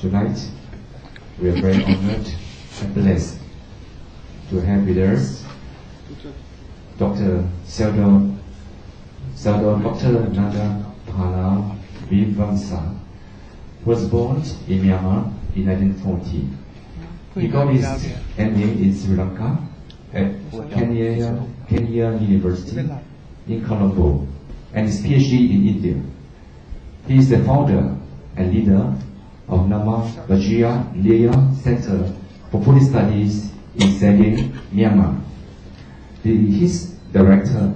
Tonight, we are very honored and blessed to have with us Dr. Dr. Nandamalabhivamsa, who was born in Myanmar in 1940. He got his MA in Sri Lanka at Kenya University in Colombo and his PhD in India. He is the founder and leader of Nandamalabhivamsa Center for Buddhist Studies in Sagaing, Myanmar. He is director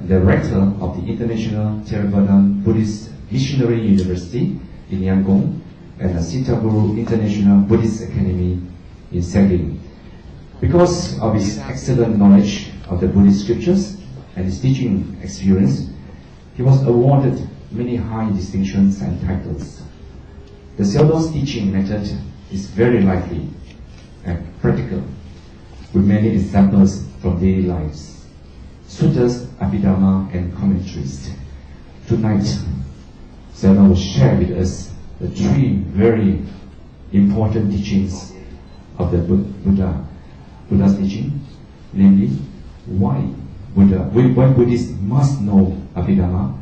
of the International Theravada Buddhist Missionary University in Yangon and the Sitaguru International Buddhist Academy in Sagaing. Because of his excellent knowledge of the Buddhist scriptures and his teaching experience, he was awarded many high distinctions and titles. The Seldon's teaching method is very lively and practical, with many examples from daily lives, suttas, Abhidhamma, and commentaries. Tonight, Seldon will share with us the three very important teachings of the Buddha's teaching, namely why Buddhists must know Abhidhamma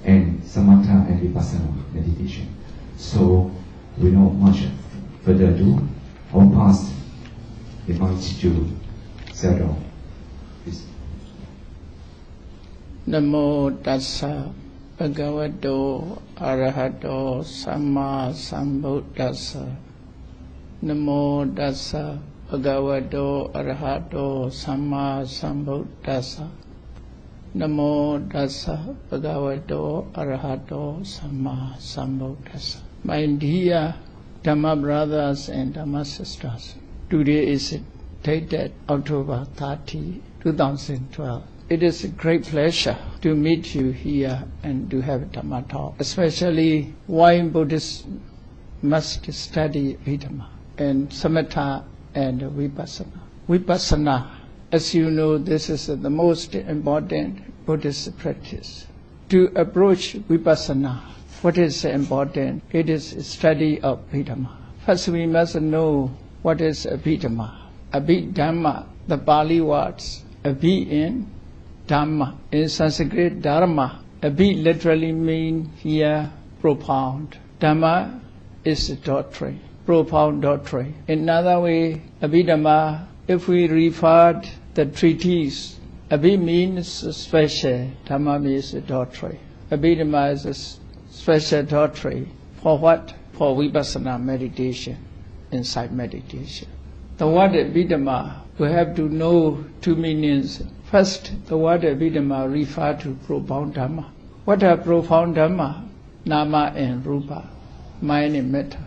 and Samatha and Vipassana meditation. So, without much further ado, I'll pass the mic to Seldon. Please. Namo tassa bhagavato arahato samma sambuddhassa. Namo tassa bhagavato arahato samma sambuddhassa. Namo tassa bhagavato arahato samma sambuddhassa. My dear Dhamma brothers and Dhamma sisters, today is dated October 30, 2012. It is a great pleasure to meet you here and to have Dhamma talk, especially why Buddhists must study Abhidhamma and Samatha and Vipassana. Vipassana, as you know, this is the most important Buddhist practice. To approach Vipassana, what is important? It is study of Abhidhamma. First, we must know what is Abhidhamma. Abhidhamma, the Pali words, Abhi in Dhamma, in Sanskrit Dharma. Abhi literally means here profound. Dhamma is doctrine, profound doctrine. In another way, Abhidhamma, if we refer the treatise, Abhi means special, Dhamma means doctrine. Abhidhamma is a special doctrine. For what? For Vipassana meditation, insight meditation. The word Abhidhamma, we have to know two meanings. First, the word Abhidhamma refers to profound Dhamma. What are profound Dhamma? Nama and Rupa, mind and matter.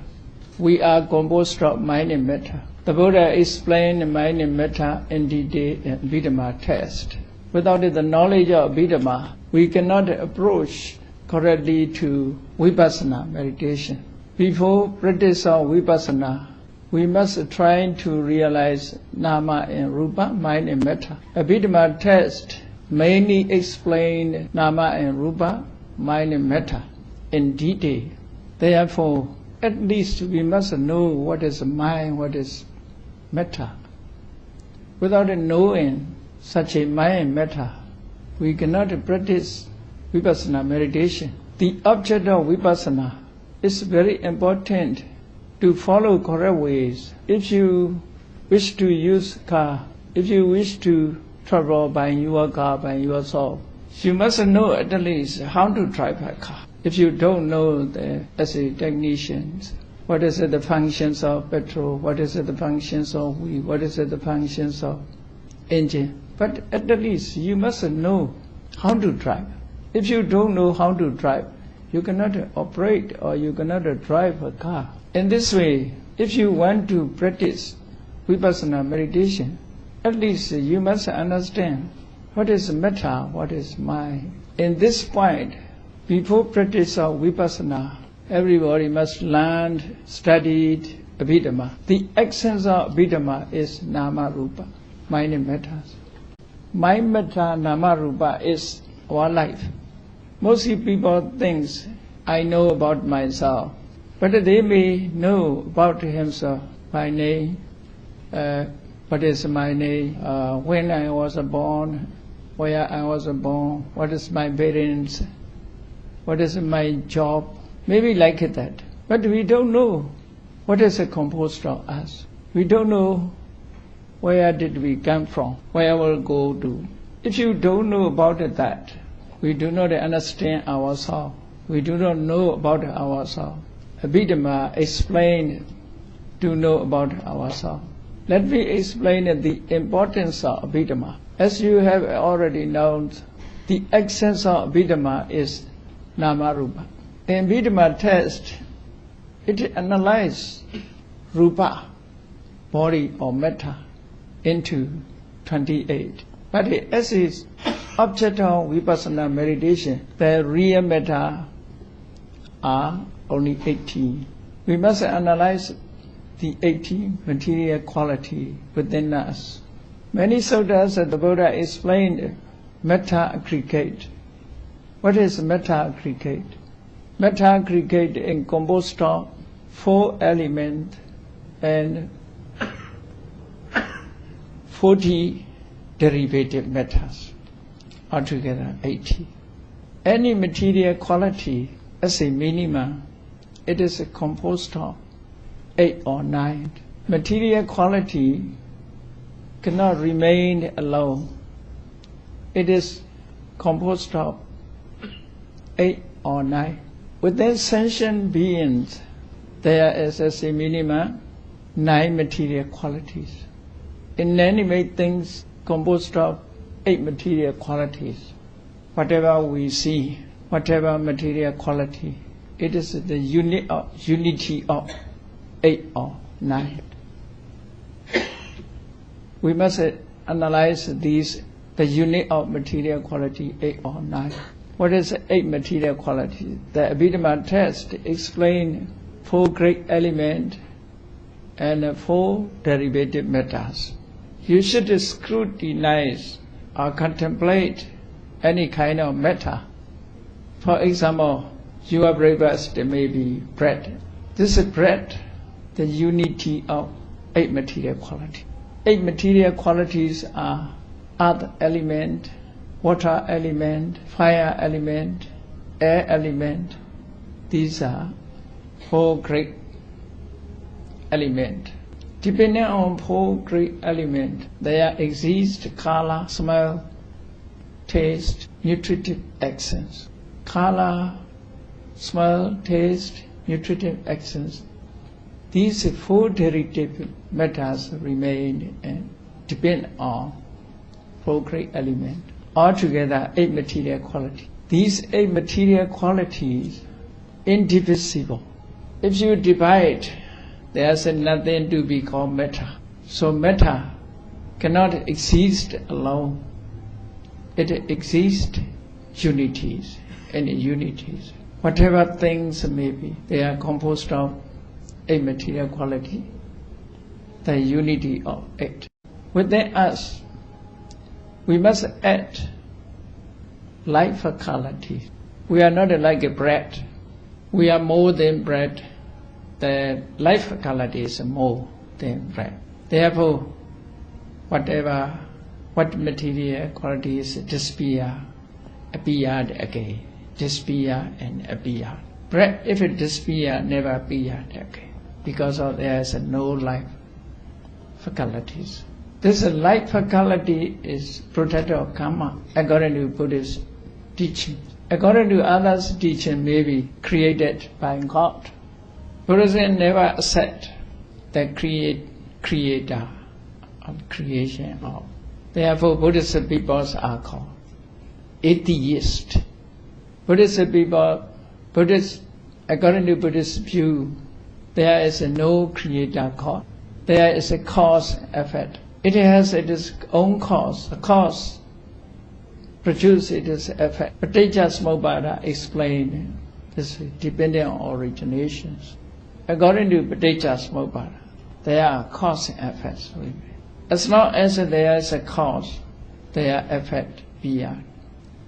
We are composed of mind and matter. The Buddha explained mind and matter in detail in Abhidhamma text. Without the knowledge of Abhidhamma, we cannot approach correctly to Vipassana meditation. Before practice of Vipassana, we must try to realize Nama and Rupa, mind and matter. Abhidhamma text mainly explain Nama and Rupa, mind and matter in detail. Therefore, at least we must know what is mind, what is matter. Without knowing such a mind and matter, we cannot practice Vipassana meditation. The object of Vipassana is very important to follow correct ways. If you wish to use car, if you wish to travel by your car, by yourself, you must know at least how to drive a car. If you don't know as a technician, what is the functions of petrol, what is the functions of wheel, what is the functions of engine, but at least you must know how to drive. If you don't know how to drive, you cannot operate or you cannot drive a car. In this way, if you want to practice Vipassana meditation, at least you must understand what is metta, what is mind. In this point, before practice of Vipassana, everybody must learn, study Abhidhamma. The essence of Abhidhamma is Nama Rupa, mind and matter. Mind, metta, Nama Rupa is our life. Most people think, I know about myself. but they may know about himself by name. What is my name? When I was born, where I was born, what is my parents, what is my job, maybe like that. But we don't know what is composed of us. We don't know where did we come from, where we'll go to. If you don't know about that, we do not understand ourselves. We do not know about ourselves. Abhidhamma explained to know about ourselves. Let me explain the importance of Abhidhamma. As you have already known, the essence of Abhidhamma is Namarupa. In Abhidhamma test, it analyzes Rupa, body or matter, into 28. But as is object of Vipassana meditation, the real matter are only 18. We must analyze the 18 material quality within us. Many suttas the Buddha explained metta aggregate. What is metta aggregate? Metta aggregate is composed of 4 elements and 40 derivative mettas, altogether 80. Any material quality as a minimum, it is composed of 8 or 9. Material quality cannot remain alone. It is composed of 8 or 9. Within sentient beings, there is as a minimum 9 material qualities. Inanimate things composed of 8 material qualities. Whatever we see, whatever material quality, it is the unity of 8 or 9. We must analyze these, the unit of material quality 8 or 9. What is 8 material quality? The Abhidhamma test explain 4 great elements and 4 derivative mettas. You should scrutinize or contemplate any kind of metta. For example, your breakfast may be bread. This is bread, the unity of 8 material qualities. 8 material qualities are earth element, water element, fire element, air element. These are 4 great elements. Depending on 4 great elements, there exist color, smell, taste, nutritive essence. Color, smell, taste, nutritive essence. These 4 derivative mettas remain and depend on 4 great elements. Altogether 8 material qualities. These 8 material qualities indivisible. If you divide, there is nothing to be called metta. So metta cannot exist alone. It exists unities and unities. Whatever things may be, they are composed of 8 material quality, the unity of 8. Within us, we must add life faculty. We are not like a bread. We are more than bread. The life faculty is more than bread. Therefore, what material quality is despair, appeared again. Despair and appear. Bread, if it despair, never appeared again. Because of there is no life faculties. This life faculty is protector of karma, according to Buddhist teaching. According to others' teaching, may be created by God. Buddhism never accept the creator of creation of. Therefore, Buddhist people are called atheists. Buddhist people, according to Buddhist view, there is no creator God. There is a cause effect. It has its own cause. The cause produces its effect. Paticca Samuppada explained this depending on originations. According to Paticca Samuppada, there are cause and effects. As long as there is a cause, there are effect beyond.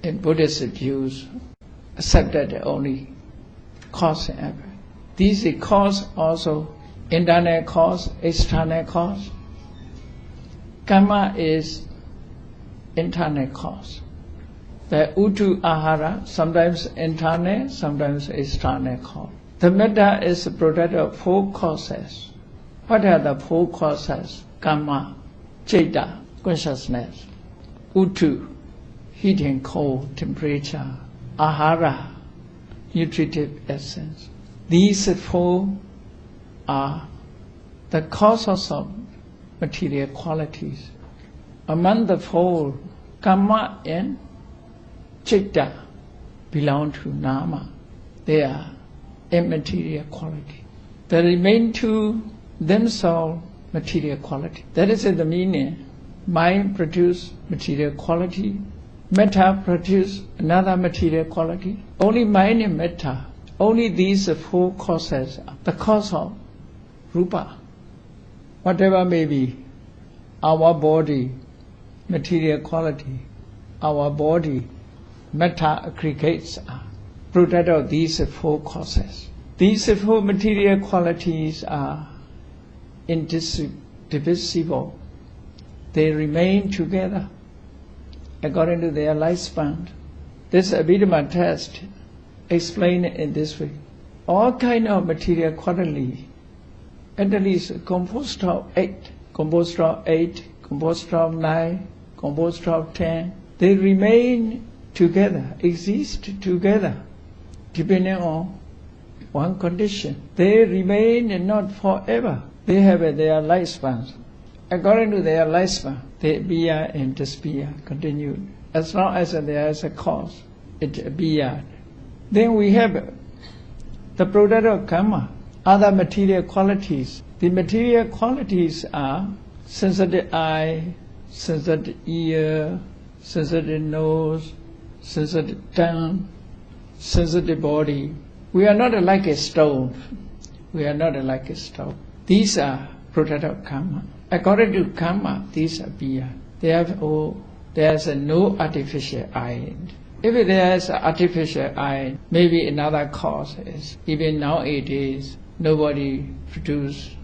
In Buddhist views, accepted only cause and effect. These are cause also, internal cause, external cause. Karma is internal cause. The Utu Ahara, sometimes internal, sometimes external cause. The metta is a product of four causes. What are the four causes? Karma, Citta, consciousness. Utu, heat and cold, temperature. Ahara, nutritive essence. These four are the causes of material qualities. Among the four, Karma and Citta belong to Nama. They are immaterial quality. The remaining two themselves material quality. That is the meaning. Mind produce material quality. Metta produce another material quality. Only mind and metta. Only these four causes are the cause of rupa. Whatever may be, our body, material quality, our body, metta aggregates are product of these four causes. These four material qualities are indivisible. They remain together according to their lifespan. This Abhidhamma test explained in this way. All kind of material quality, at least composed of 8, composed of 9, composed of 10, they remain together, exist together, depending on one condition. They remain not forever. They have their lifespan. According to their lifespan, they appear and disappear, continue. As long as there is a cause, it appears. Then we have the product of karma, other material qualities. The material qualities are sensitive eye, sensitive ear, sensitive nose, sensitive tongue, sensitive body. We are not like a stone. We are not like a stone. These are product of karma. According to karma, these appear. Therefore, there is no artificial eye. If there is an artificial eye, maybe another cause is, even nowadays, nobody produces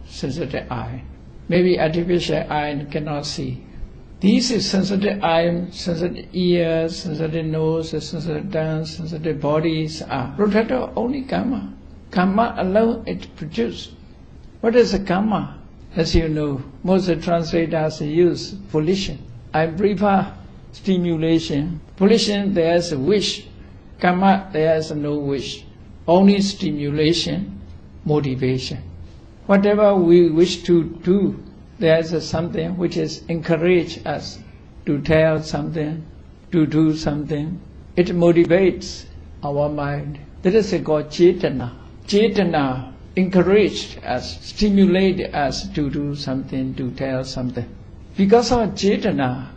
sensitive eye. Maybe artificial eye cannot see. These is sensitive eye, sensitive ears, sensitive nose, sensitive tongue, sensitive bodies are product of only karma. Karma alone it produced. What is a karma? As you know, most translators use volition. I prefer stimulation. Volition, there is a wish. Karma, there is no wish. Only stimulation, motivation. Whatever we wish to do, there is something which is encourage us to tell something, to do something. It motivates our mind. That is called cetana. Cetana encouraged us, stimulated us to do something, to tell something. Because of cetana,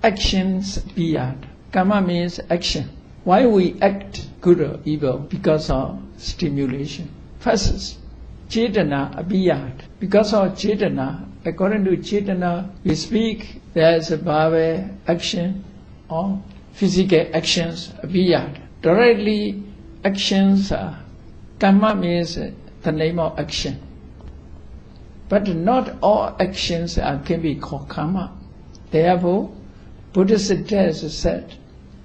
actions appear. Karma means action. Why we act good or evil? Because of stimulation. First, cetana appeared. Because of cetana, according to cetana, we speak, there is a verbal action or physical actions appeared. Directly, actions are. Karma means the name of action. But not all actions can be called karma. Therefore, Buddhist text said,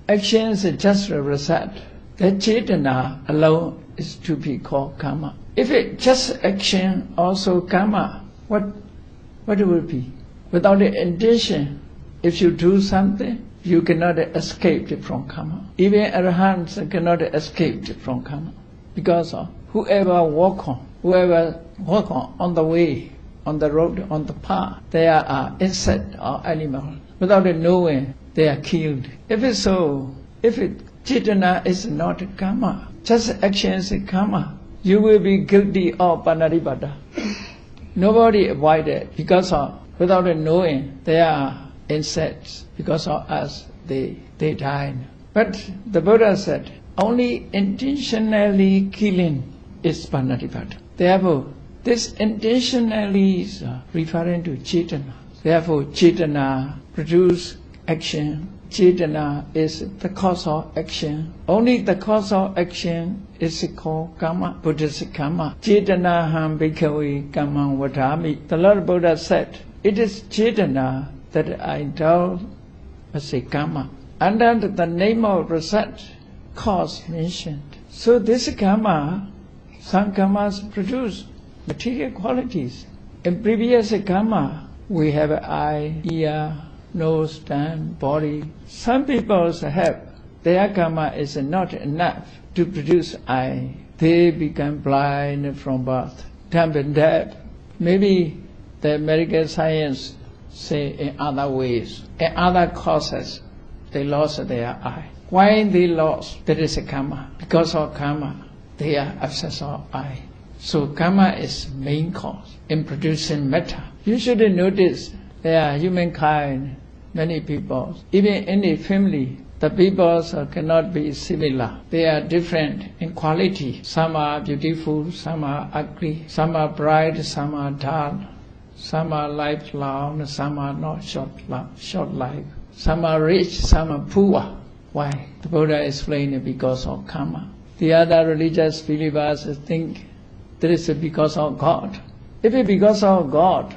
actions are just a result. That cetana alone is to be called karma. If it just action, also karma, what it will be? Without the intention, if you do something, you cannot escape from karma. Even arahants cannot escape from karma. Because whoever walk on the way, on the road, on the path, there are insect or animal. Without knowing, they are killed. If it's so, if cetana is not karma, just action is karma, you will be guilty of panaripata. Nobody avoid it because without knowing, there are insects. Because of us, they die. But the Buddha said, only intentionally killing is panaripata. Therefore, this intentionally is referring to cetana. Therefore, cetana produce action, Chetana is the cause of action. Only the cause of action is called karma, Buddhist karma. Chetana ham bhikkhave kammam vadami. The Lord Buddha said, it is Chetana that I do as a karma. Under the name of result, cause mentioned. So this karma, some karmas produce material qualities. In previous karma, we have eye, ear, nose, tongue, body. Some people have, their karma is not enough to produce eye. They become blind from birth, dumb and deaf. Maybe the medical science say in other ways, in other causes, they lost their eye. Why they lost? That is a karma. Because of karma, they are absence of eye. So karma is main cause in producing matter. You should notice there are humankind, many people, even in a family, the people cannot be similar. They are different in quality. Some are beautiful, some are ugly, some are bright, some are dull, some are lifelong, some are not short life. Some are rich, some are poor. Why? The Buddha explained it because of karma. The other religious believers think that is because of God. If it's because of God,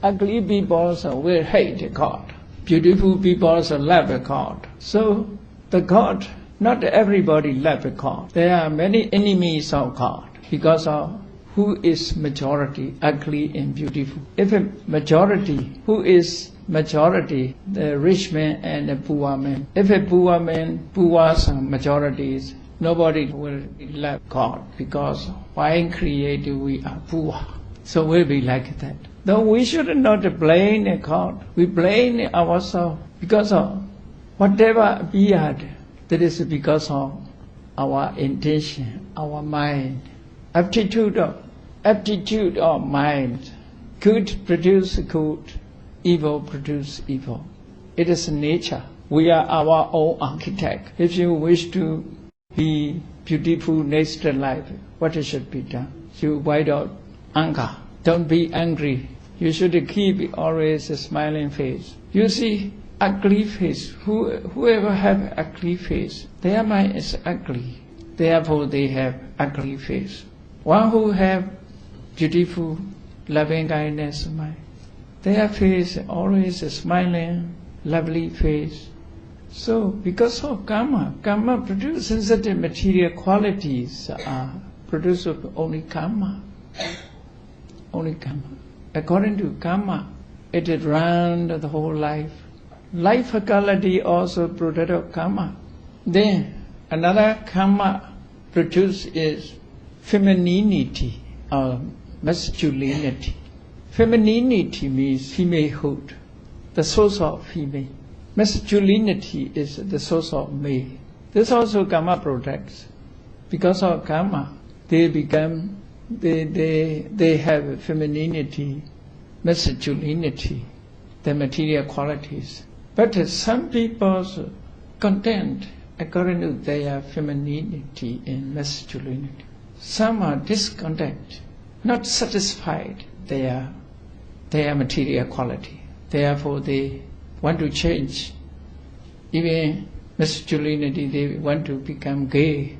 ugly people will hate God. Beautiful people love God. So the God, not everybody love God. There are many enemies of God because of who is majority, ugly and beautiful. If a majority, who is majority, the rich man and the poor man. If a poor man, poor majorities, nobody will love God because why create we are poor? So we'll be like that. Though we should not blame God, we blame ourselves because of whatever appeared, that is because of our intention, our mind, aptitude of mind. Good produce good, evil produce evil. It is nature. We are our own architect. If you wish to be beautiful next life, what should be done? You wipe out anger. Don't be angry. You should keep always a smiling face. You see, ugly face. Whoever have ugly face, their mind is ugly. Therefore, they have ugly face. One who have beautiful, loving kindness mind, their face always a smiling, lovely face. So, because of karma produces certain material qualities produced only karma. Only karma. According to karma, it is round the whole life. Life quality also product of karma. Then another karma produced is femininity or masculinity. Femininity means femalehood, the source of female. Masculinity is the source of male. This also karma products. Because of karma, they have femininity, masculinity, the material qualities. But some people content according to their femininity and masculinity. Some are discontent, not satisfied their material quality. Therefore, they want to change. Even masculinity, they want to become gay,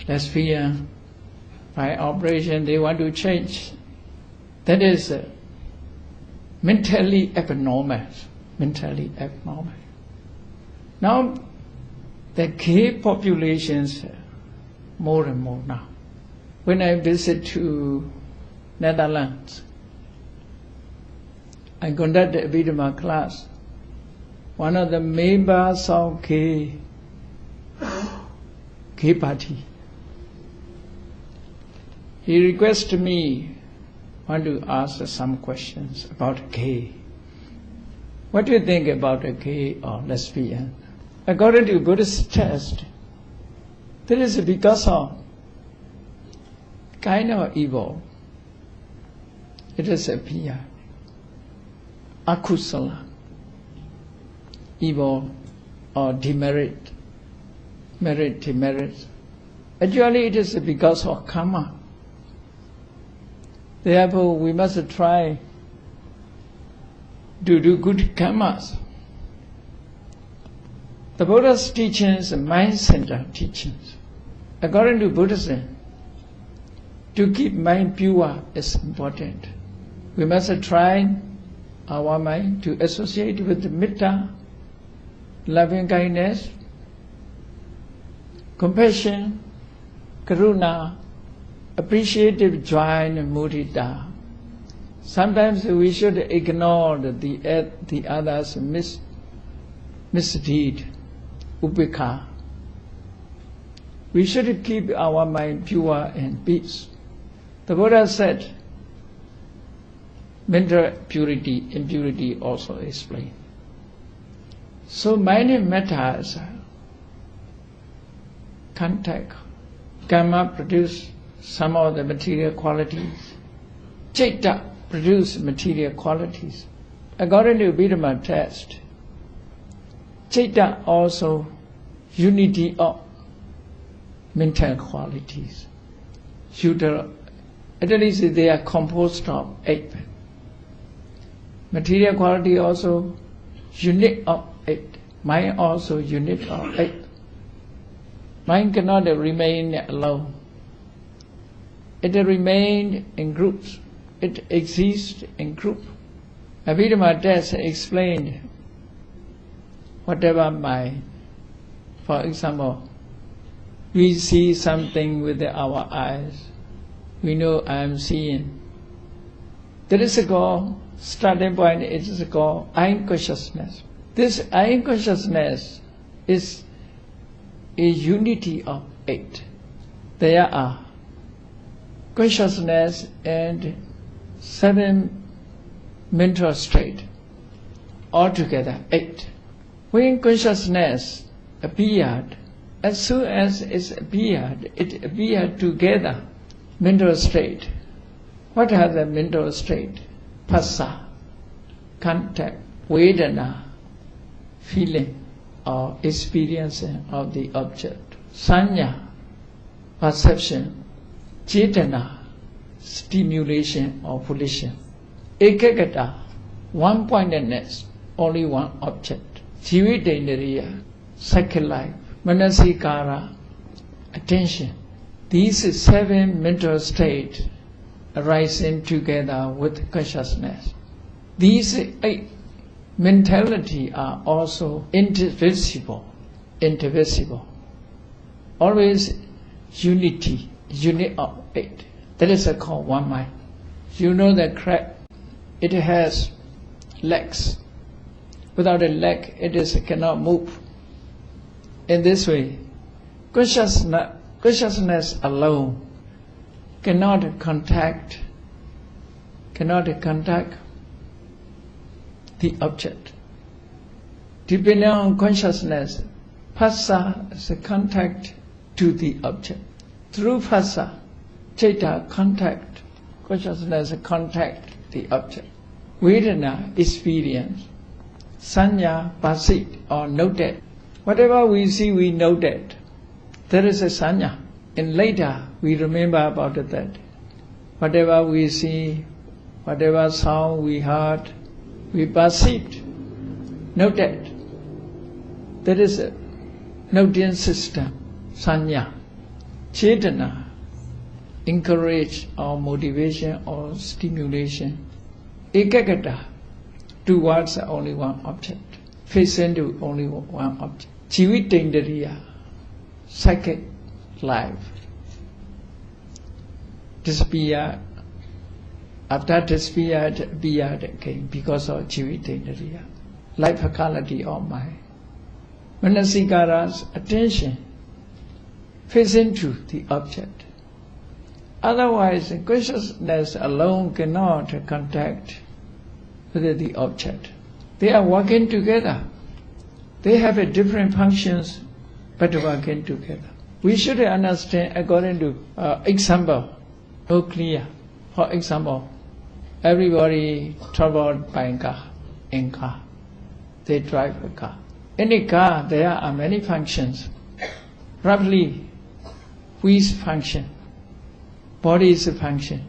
lesbian. By operation, they want to change. That is mentally abnormal. Mentally abnormal. Now, the gay populations more and more now. When I visit to Netherlands, I conduct the Abhidhamma class. One of the members of gay party, he requested me, want to ask some questions about gay. What do you think about a gay or lesbian? According to Buddhist test, that is because of kind of evil. It is appear akusala, evil or demerit, merit, demerit. Actually, it is because of karma. Therefore, we must try to do good karmas. The Buddha's teachings are mind-centered teachings. According to Buddhism, to keep mind pure is important. We must try our mind to associate with the metta, loving kindness, compassion, karuna, appreciative joy and mudita. Sometimes we should ignore the others' misdeed, upekha. We should keep our mind pure and peace. The Buddha said, mental purity, impurity also explained. So mind and metta is contact. Karma produce some of the material qualities. Citta produce material qualities. According to Abhidhamma test, citta also unity of mental qualities. At least they are composed of 8. Material quality also unit of 8. Mind also unit of 8. Mind cannot remain alone. It remains in groups. It exists in group. Abhidhamma test explained whatever mind. For example, we see something with our eyes. We know I am seeing. There is a goal. Starting point is called eye consciousness. This eye consciousness is a unity of 8. There are consciousness and 7 mental states. Altogether 8. When consciousness appeared, as soon as it appeared together, mental state. What are the mental state? Phassa, contact, vedana, feeling or experiencing of the object. Sanya, perception. Cetana, stimulation or volition. Ekagata, one-pointedness, only one object. Jividendriya, second life. Manasikara, attention. These 7 mental states arising together with consciousness. These 8 mentality are also indivisible. Always unity, unit of 8. That is called one mind. You know that crab, it has legs. Without a leg, it cannot move. In this way, consciousness alone cannot contact the object. Depending on consciousness, phassa is a contact to the object. Through phassa, citta contact, consciousness contact the object. Vedana, experience. Sanya, perceive or noted. Whatever we see, we know that. There is a sanya. And later, we remember about that. Whatever we see, whatever sound we heard, we perceived, noted. There is a noting system, sanya, cetana, encourage or motivation or stimulation. Ekagata, towards only one object, facing to only one object. Jividendriya, psychic life. Disappear. After disappeared, appeared again because of Jividendriya. Life quality of mind. Manasikara's attention facing to the object. Otherwise, consciousness alone cannot contact with the object. They are working together. They have a different functions, but working together. We should understand according to example, no clear. For example, everybody traveled by car, in car. They drive a car. In a car, there are many functions. Roughly, wheels function, bodies function,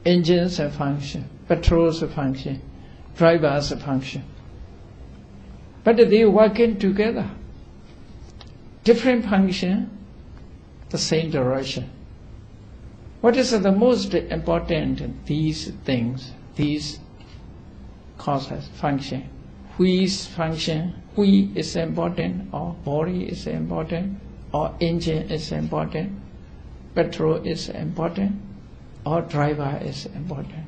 engines function, petrols function, drivers function. But they working together. different function, the same direction. What is the most important? These things, these causes, function. Which function, we is important, or body is important, or engine is important, petrol is important, or driver is important.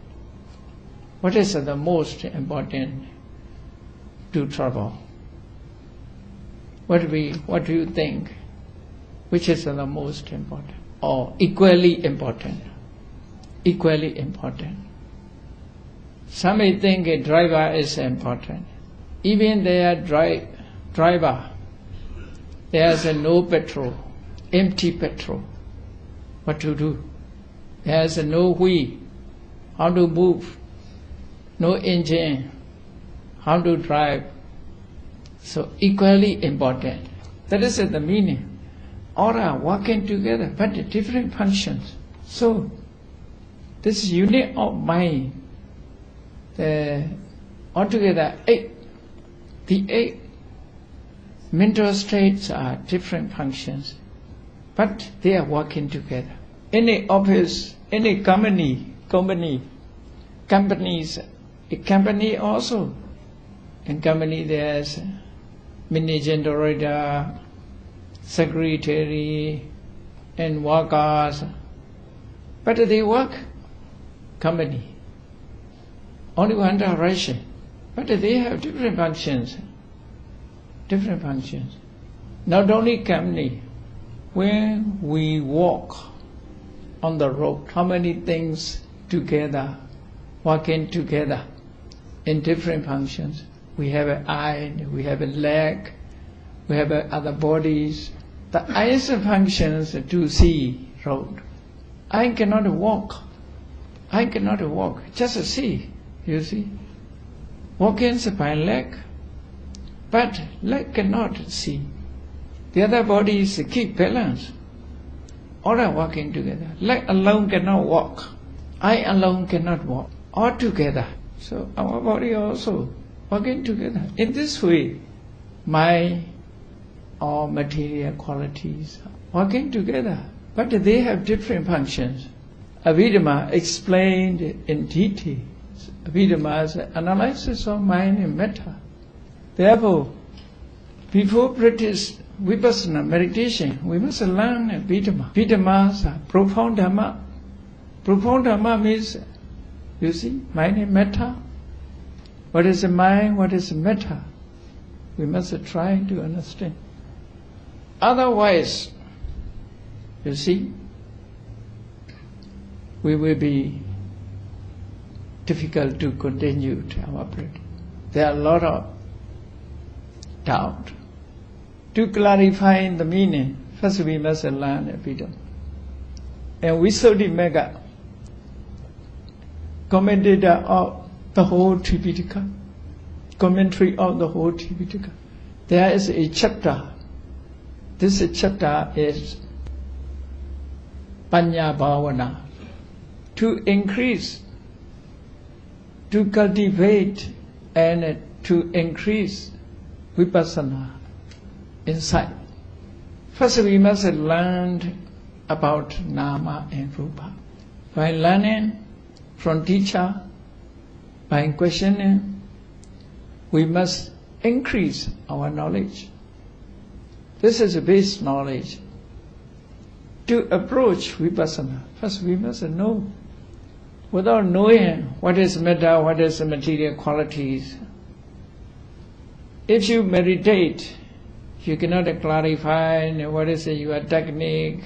What is the most important to travel? What do you think? Which is the most important? Or equally important? Equally important. Some may think a driver is important. Even their driver, there's no petrol, empty petrol. What to do? There's no wheel, how to move, no engine, how to drive. So equally important. That is the meaning. All are working together, but different functions. So this unit of mind, altogether the 8 mental states are different functions, but they are working together. Any office, any companies, a company also. In company there's managing director, secretary, and workers. But they work, company, only one direction. But they have different functions. Different functions. Not only company. When we walk on the road, how many things together, working together in different functions? We have an eye, we have a leg, we have other bodies. The eyes functions to see road. I cannot walk. I cannot walk. Just see, you see. Walking by leg, but leg cannot see. The other bodies keep balance. All are working together. Leg alone cannot walk. I alone cannot walk. All together. So our body also working together. In this way, mind or material qualities working together, but they have different functions. Abhidhamma explained in detail. Abhidhamma is analysis of mind and matter. Therefore, before practice Vipassana meditation, we must learn Abhidhamma. Abhidhamma is profound Dhamma. Profound Dhamma means, you see, mind and matter. What is the mind? What is the matter? We must try to understand. Otherwise, you see, we will be difficult to continue our practice. There are a lot of doubt. To clarify the meaning, first we must learn Abhidhamma. And Visuddhimagga, commentator of the whole Tripitaka, commentary of the whole Tripitaka. There is a chapter. This chapter is Panya Bhavana. To increase, to cultivate and to increase Vipassana insight. First we must learn about Nama and Rupa. By learning from teacher, by questioning, we must increase our knowledge. This is a base knowledge. To approach Vipassana, first we must know. Without knowing what is metta, what is the material qualities, if you meditate, you cannot clarify what is your technique,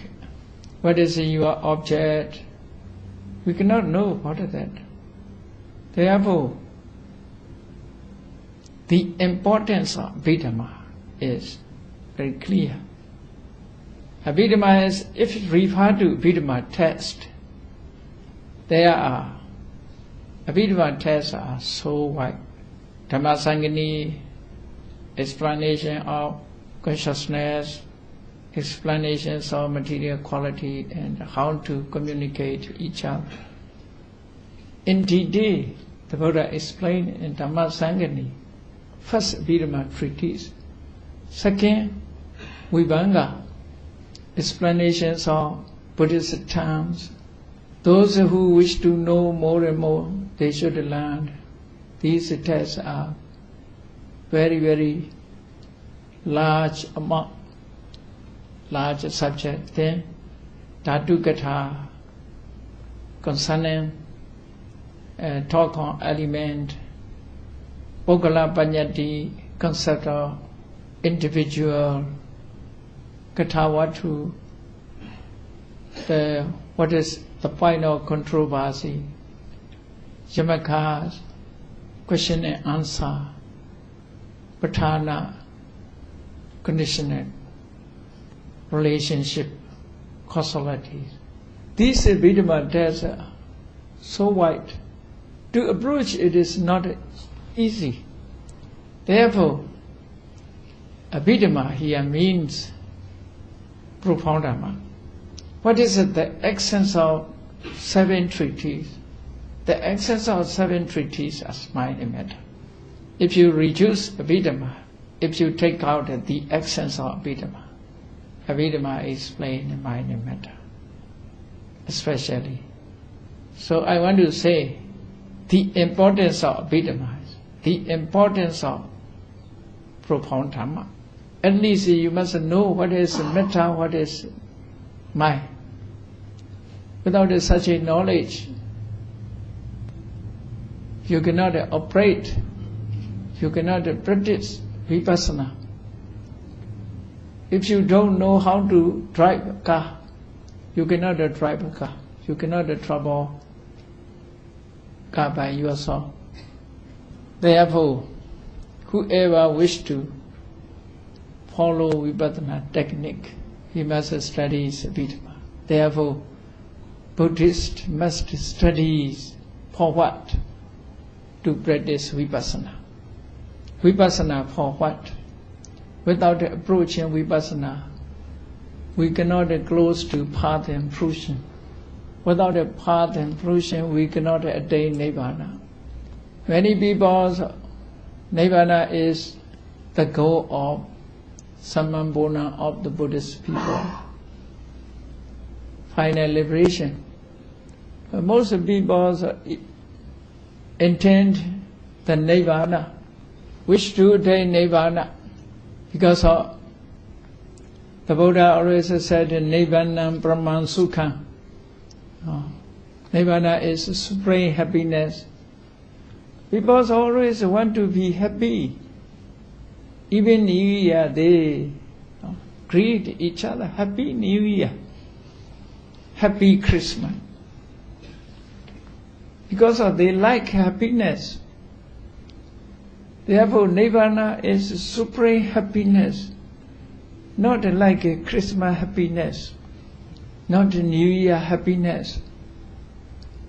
what is your object. We cannot know what is that. Therefore, the importance of Abhidhamma is very clear. Abhidhamma is, if you refer to Abhidhamma text, there are Abhidhamma texts are so wide. Dhammasangani, explanation of consciousness, explanations of material quality and how to communicate with each other. In detail, the Buddha explained in Dhammasangani, first Abhidhamma treatise, second Vibhanga, explanations of Buddhist terms. Those who wish to know more and more, they should learn. These texts are very, very large amount, large subject. Then Dhatu Katha concerning talk on element, Pogala Panyati, concept of individual, Kathawatu, what is the point of controversy, Yamaka's question and answer, Patana, conditional, relationship, causalities. These Abhidhamma texts are so wide. To approach it is not easy. Therefore, Abhidhamma here means profound Dhamma. What is it? The essence of 7 treatises. The essence of 7 treatises is mind and matter. If you reduce Abhidhamma, if you take out the essence of Abhidhamma, Abhidhamma is explained in mind and matter, especially. So I want to say the importance of Abhidhamma, the importance of profound Dhamma. At least you must know what is metta, what is mind. Without such a knowledge, you cannot operate, you cannot practice Vipassana. If you don't know how to drive a car, you cannot drive a car. You cannot travel car by yourself. Therefore, whoever wish to follow Vipassana technique, he must study Abhidhamma. Therefore, Buddhists must study for what? To practice Vipassana. Vipassana for what? Without approaching Vipassana, we cannot close to path and fruition. Without a path and fruition, we cannot attain Nibbana. Many people, Nibbana is the goal of Samambona of the Buddhist people. Final liberation. But most people intend the Nibbana, wish to attain Nibbana, because of the Buddha always said, Nibbanam Brahman Sukham. Nibbana is supreme happiness. People always want to be happy. Even New Year, they greet each other, Happy New Year, Happy Christmas. Because they like happiness. Therefore, Nibbana is supreme happiness, not like a Christmas happiness, not a New Year happiness.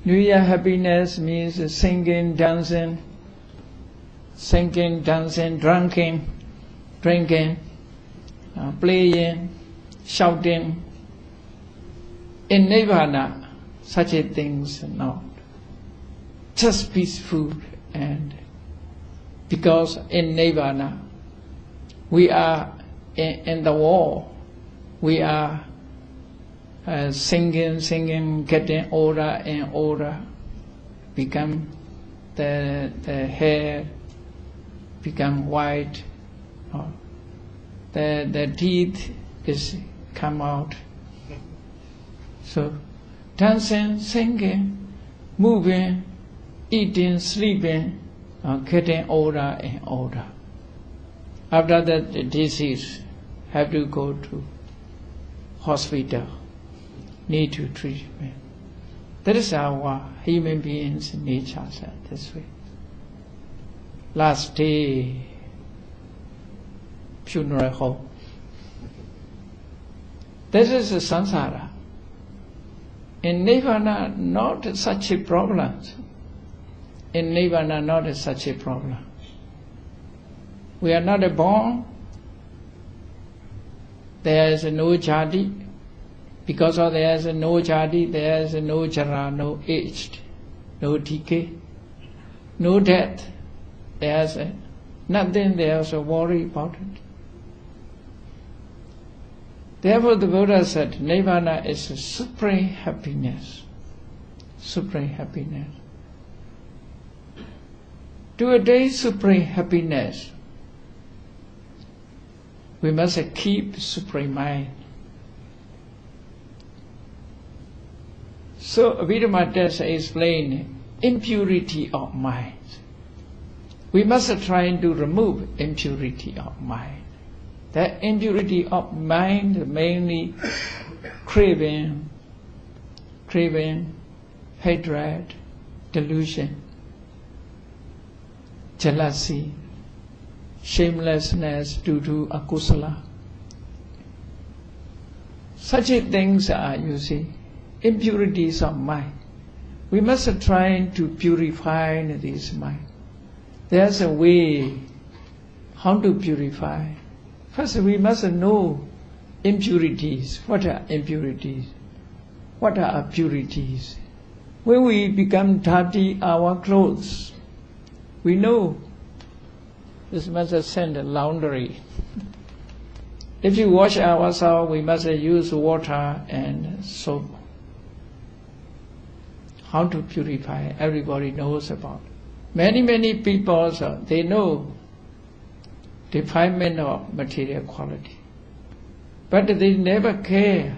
New Year happiness means singing, dancing, drinking, playing, shouting. In Nibbana, such a things not. Just peaceful, and because in Nibbana we are in the war, we are singing, getting older and older, become the hair become white, the teeth is come out. So dancing, singing, moving, eating, sleeping, getting older and older. After that, the disease have to go to hospital, need to treatment. That is our human beings' nature, this way. Last day, funeral home. This is a samsara. In Nibbana, not such a problem. In Nibbana, not such a problem. We are not born. There is no jati. Because of there is no jati, there is no jara, no age, no decay, no death. There is nothing there is a worry about it. Therefore the Buddha said, Nirvana is a supreme happiness. Supreme happiness. To attain supreme happiness, we must keep supreme mind. So Abhidhamma text explains impurity of mind. We must try to remove impurity of mind. That impurity of mind mainly craving, hatred, delusion, jealousy, shamelessness due to akusala. Such things are, you see, impurities of mind. We must try to purify this mind. There's a way how to purify. First, we must know impurities. What are impurities? What are purities? When we become dirty our clothes, we know this must send laundry. If you wash ourselves, we must use water and soap. How to purify, everybody knows about. Many people, they know defilement of material quality. But they never cared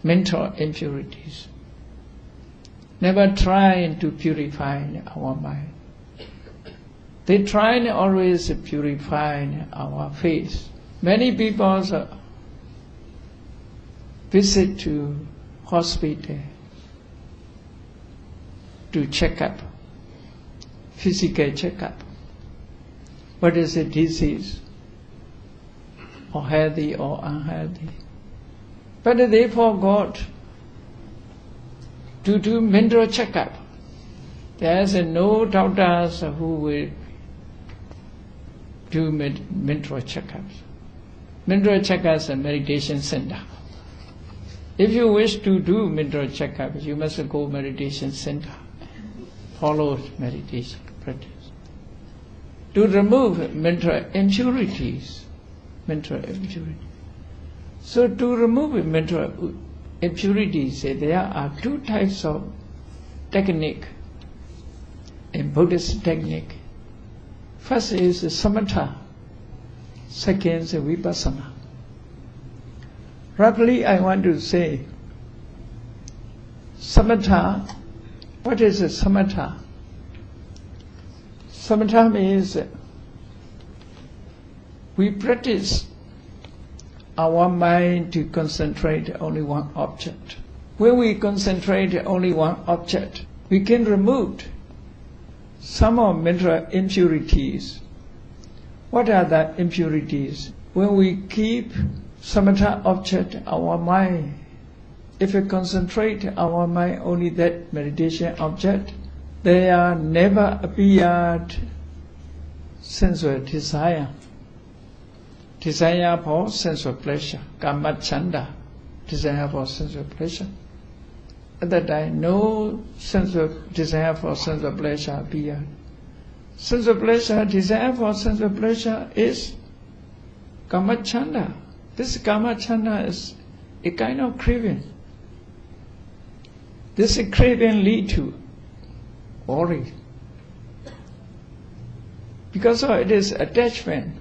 mental impurities. Never try to purify our mind. They try always to purify our faith. Many people visit to hospital to check up, physical checkup. What is a disease, or healthy or unhealthy? But they forgot to do mental checkup. There is no doctors who will do mental checkups. Mental checkups are meditation center. If you wish to do mental checkup, you must go meditation center. Follow meditation practice. To remove mental impurities. So to remove mental impurities, there are two types of technique in Buddhist technique. First is Samatha, second is Vipassana. Roughly I want to say, Samatha, what is a Samatha? Samatha means we practice our mind to concentrate only one object. When we concentrate only one object, we can remove some of mental impurities. What are the impurities? When we keep samatha object, our mind, if we concentrate our mind only that meditation object, there never appeared sensual desire. Desire for sensual pleasure, kama chanda, desire for sensual pleasure. At that time, no sensual desire for sensual pleasure appeared. Sensual pleasure, desire for sensual pleasure is kama chanda. This kama chanda is a kind of craving. This craving leads to worry. Because it is attachment.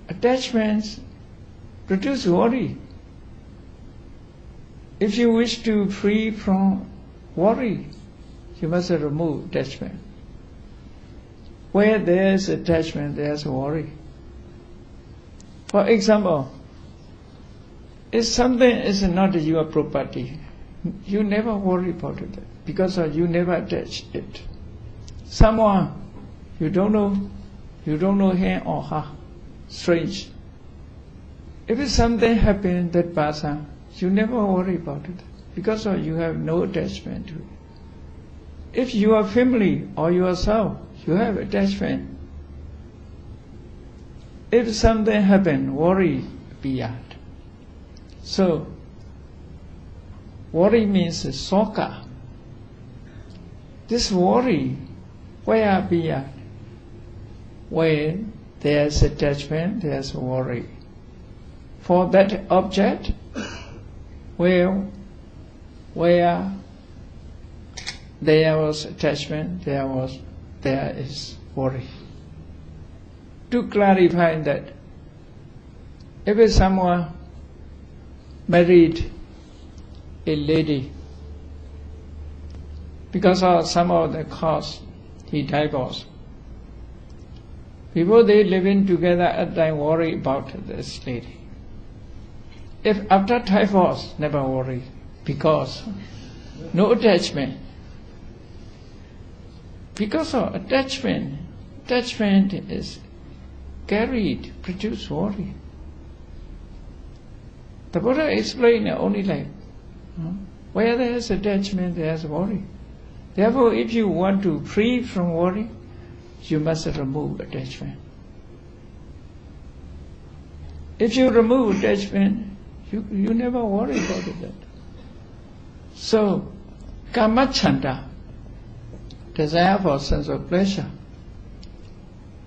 Attachments produce worry. If you wish to free from worry, you must remove attachment. Where there is attachment, there is worry. For example, if something is not your property, you never worry about it because you never attach it. Someone you don't know him or her, strange. If something happens that person, you never worry about it because you have no attachment to it. If your family or yourself, you have attachment. If something happens, worry appeared. So, worry means soka. This worry, where appeared? When there's attachment, there's worry. For that object, where there was attachment, there is worry. To clarify that, if someone married a lady, because of some of the cause, he divorced. Before they living together, at time worry about this lady. If after divorce, never worry, because no attachment. Because of attachment is carried, produce worry. The Buddha explained only like, where there is attachment, there is worry. Therefore, if you want to free from worry, you must remove attachment. If you remove attachment, you never worry about it. So, kama chanda, desire for sense of pleasure.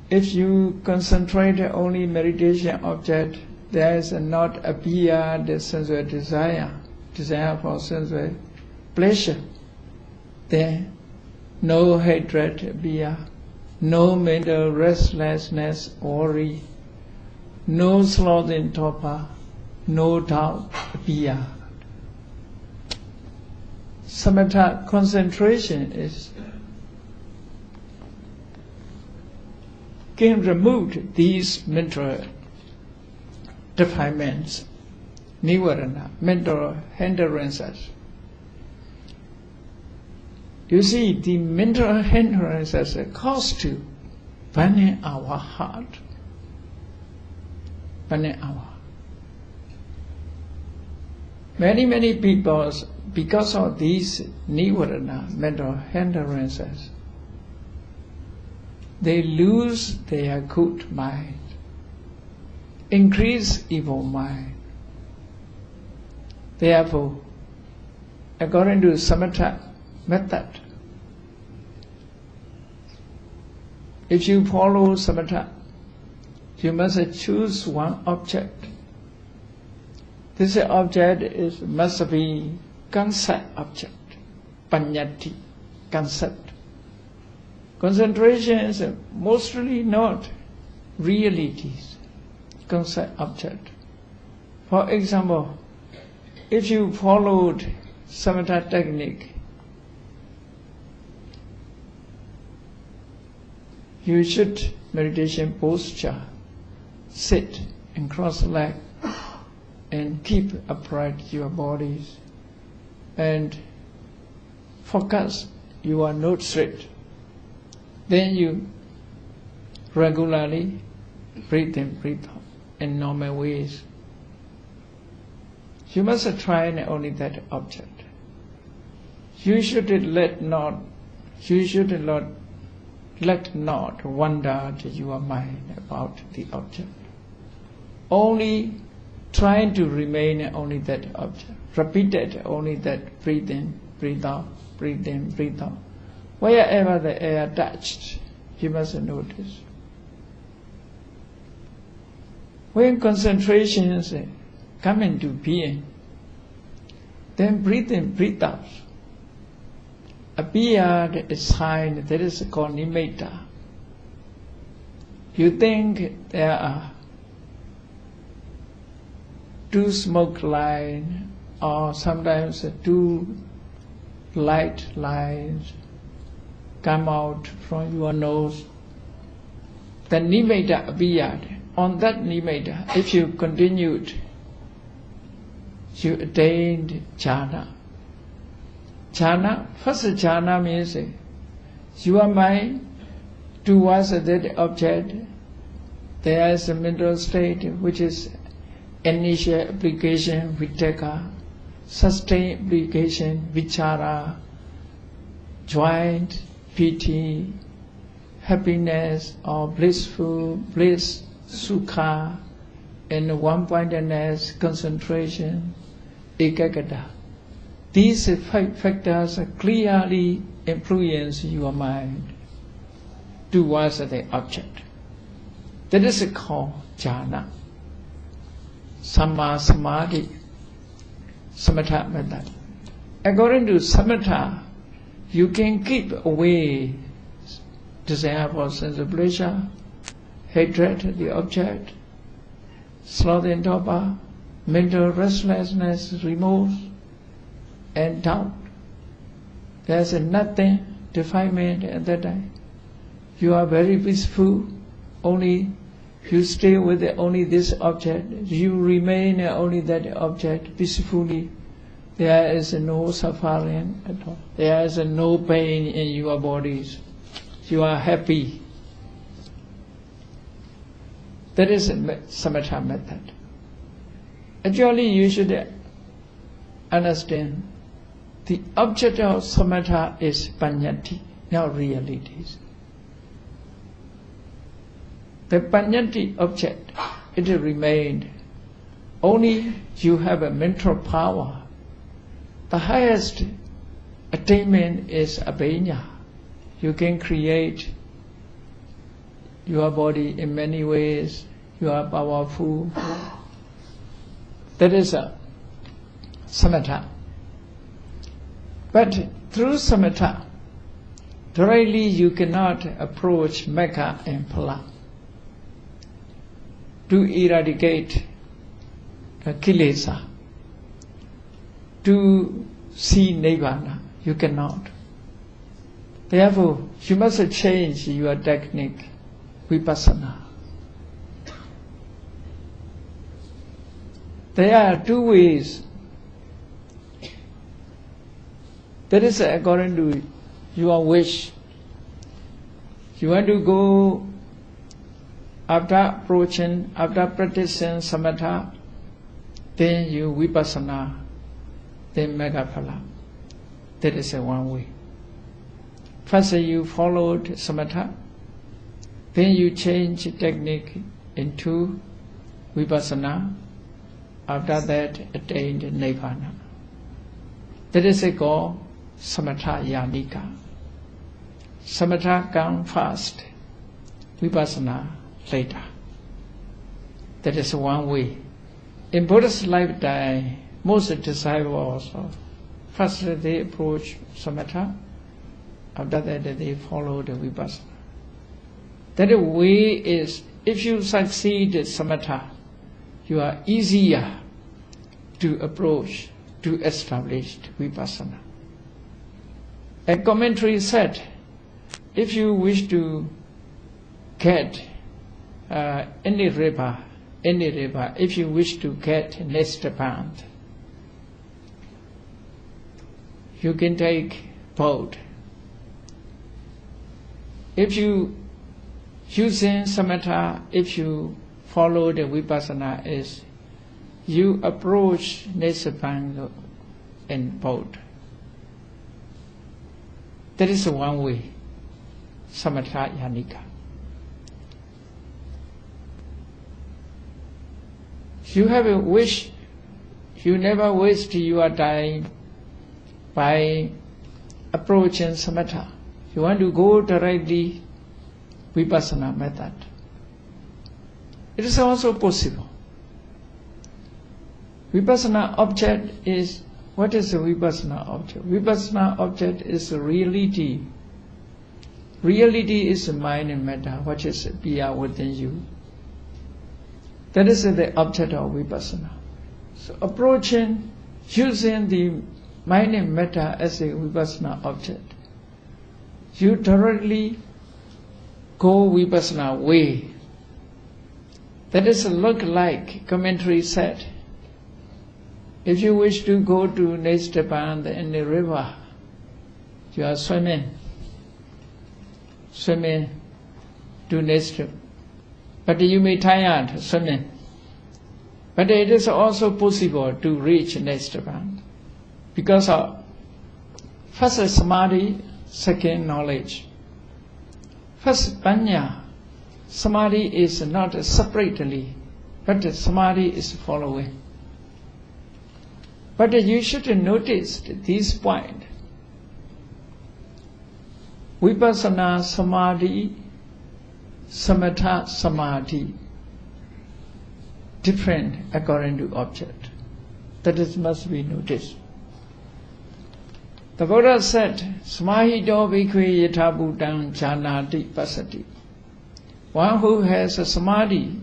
If you concentrate only meditation object, there is not appear the sensual desire for sensual pleasure. Then no hatred appear, no mental restlessness, worry, no sloth in torpor, no doubt appear. Samatha concentration can remove these mental defilements, nivarana, mental hindrances. You see, the mental hindrances cause to burning our heart, burning our heart. Many people, because of these nivarana, mental hindrances, they lose their good mind, increase evil mind. Therefore, according to Samatha method, if you follow Samatha, you must choose one object. This object must be concept object, panyati, concept. Concentration is mostly not realities, concept object. For example, if you followed Samatha technique, you should meditation posture, sit and cross leg and keep upright your bodies and focus your nose straight. Then you regularly breathe in, breathe out in normal ways. You must try only that object. You should let not wander your mind about the object. Only trying to remain only that object. Repeat it only that breathe in, breathe out, breathe in, breathe out. Wherever the air touched, you must notice. When concentrations come into being, then breathe in, breathe out. Appeared a sign that is called nimitta. You think there are two smoke lines or sometimes two light lines come out from your nose. The nimitta appeared. On that nimitta, if you continued, you attained jhana. Jhana, first jhana means your mind towards that object, there is a mental state which is initial application, vitakka, sustained application, vichara, joint, piti, happiness or blissful, bliss, sukha, and one-pointedness, concentration, ekaggata. These 5 factors clearly influence your mind towards the object. That is called jhana. Samma samadhi, samatha method. According to samatha, you can keep away desire for sense of pleasure, hatred, the object, sloth and torpor, mental restlessness, remorse, and doubt. There's nothing defilement at that time. You are very peaceful, only you stay with only this object, you remain only that object peacefully. There is no suffering at all. There is no pain in your bodies. You are happy. That is a samatha method. Actually, you should understand the object of samatha is paññatti, not realities. The paññatti object, it remained. Only you have a mental power. The highest attainment is abhidhamma. You can create your body in many ways. You are powerful. That is a samatha. But through samatha, directly you cannot approach Mecca and Phala to eradicate kilesa, to see Nibbana. You cannot. Therefore, you must change your technique, Vipassana. There are two ways. That is according to your wish. You want to go after approaching, after practicing samatha, then you Vipassana, then Megaphala. That is one way. First you followed samatha, then you change technique into Vipassana, after that attained Nibbana. That is called Samatha Yanika. Samatha comes first, Vipassana later. That is one way. In Buddha's lifetime, most disciples first they approach Samatha, after that they follow the Vipassana. That way is, if you succeed Samatha, you are easier to approach, to establish Vipassana. A commentary said, if you wish to get any river, if you wish to get Nibbana, you can take boat. If you using samatha, if you follow the Vipassana, is you approach Nibbana in boat. That is one way, Samatha Yanika. You have a wish, you never waste your time by approaching Samatha. You want to go directly Vipassana method. It is also possible. Vipassana object is, what is a Vipassana object? Vipassana object is reality. Reality is mind and matter, which is beyond within you. That is the object of Vipassana. So approaching, using the mind and matter as a Vipassana object, you directly go Vipassana way. That is look like commentary said. If you wish to go to Nibbana in the river, you are swimming to Nibbana. But you may tired swimming. But it is also possible to reach Nibbana because of first samadhi, second knowledge. First pañña. Samadhi is not separately, but samadhi is following. But you should notice this point. Vipassana samadhi Samatha Samadhi, different according to object. That is must be noticed. The Buddha said, Samahito bhikkhve yatha bhutang janati pasati. One who has a samadhi,